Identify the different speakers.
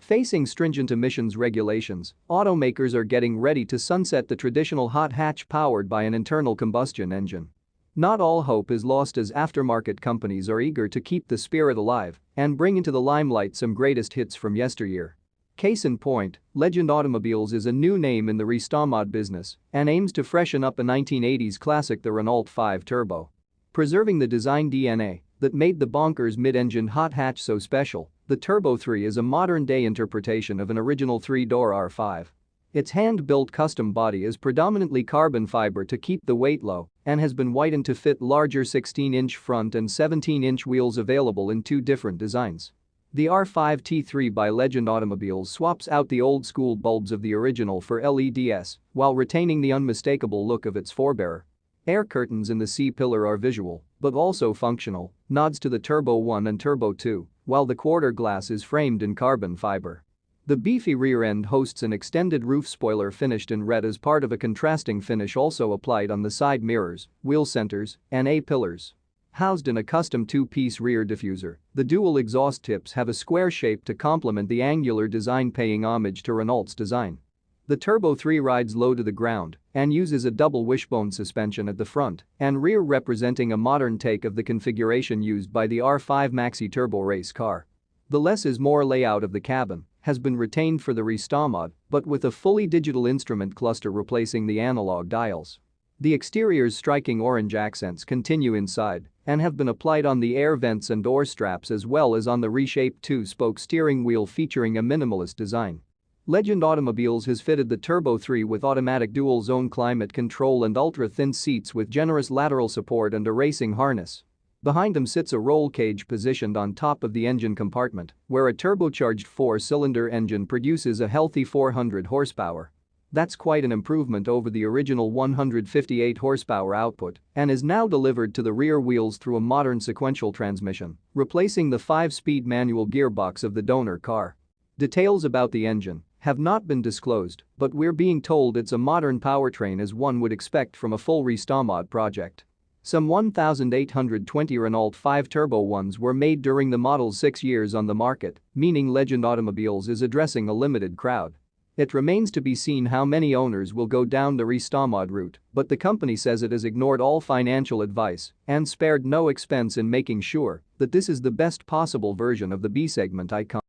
Speaker 1: Facing stringent emissions regulations, automakers are getting ready to sunset the traditional hot hatch powered by an internal combustion engine. Not all hope is lost as aftermarket companies are eager to keep the spirit alive and bring into the limelight some greatest hits from yesteryear. Case in point, Legende Automobiles is a new name in the Restomod business and aims to freshen up a 1980s classic, the Renault 5 Turbo. Preserving the design DNA that made the bonkers mid-engine hot hatch so special, the Turbo 3 is a modern-day interpretation of an original three-door R5. Its hand-built custom body is predominantly carbon fiber to keep the weight low and has been widened to fit larger 16-inch front and 17-inch wheels available in two different designs. The R5 T3 by Legende Automobiles swaps out the old-school bulbs of the original for LEDs while retaining the unmistakable look of its forebearer. Air curtains in the C-pillar are visual, but also functional, nods to the Turbo 1 and Turbo 2, while the quarter glass is framed in carbon fiber. The beefy rear end hosts an extended roof spoiler finished in red as part of a contrasting finish also applied on the side mirrors, wheel centers, and A-pillars. Housed in a custom two-piece rear diffuser, the dual exhaust tips have a square shape to complement the angular design, paying homage to Renault's design. The Turbo 3 rides low to the ground and uses a double wishbone suspension at the front and rear, representing a modern take of the configuration used by the R5 Maxi Turbo race car. The less is more layout of the cabin has been retained for the Restomod, but with a fully digital instrument cluster replacing the analog dials. The exterior's striking orange accents continue inside and have been applied on the air vents and door straps as well as on the reshaped two-spoke steering wheel featuring a minimalist design. Legende Automobiles has fitted the Turbo 3 with automatic dual-zone climate control and ultra-thin seats with generous lateral support and a racing harness. Behind them sits a roll cage positioned on top of the engine compartment, where a turbocharged four-cylinder engine produces a healthy 400 horsepower. That's quite an improvement over the original 158 horsepower output and is now delivered to the rear wheels through a modern sequential transmission, replacing the 5-speed manual gearbox of the donor car. Details about the engine have not been disclosed, but we're being told it's a modern powertrain as one would expect from a full Restomod project. Some 1,820 Renault 5 Turbo 1s were made during the model's 6 years on the market, meaning Legende Automobiles is addressing a limited crowd. It remains to be seen how many owners will go down the Restomod route, but the company says it has ignored all financial advice and spared no expense in making sure that this is the best possible version of the B-segment icon.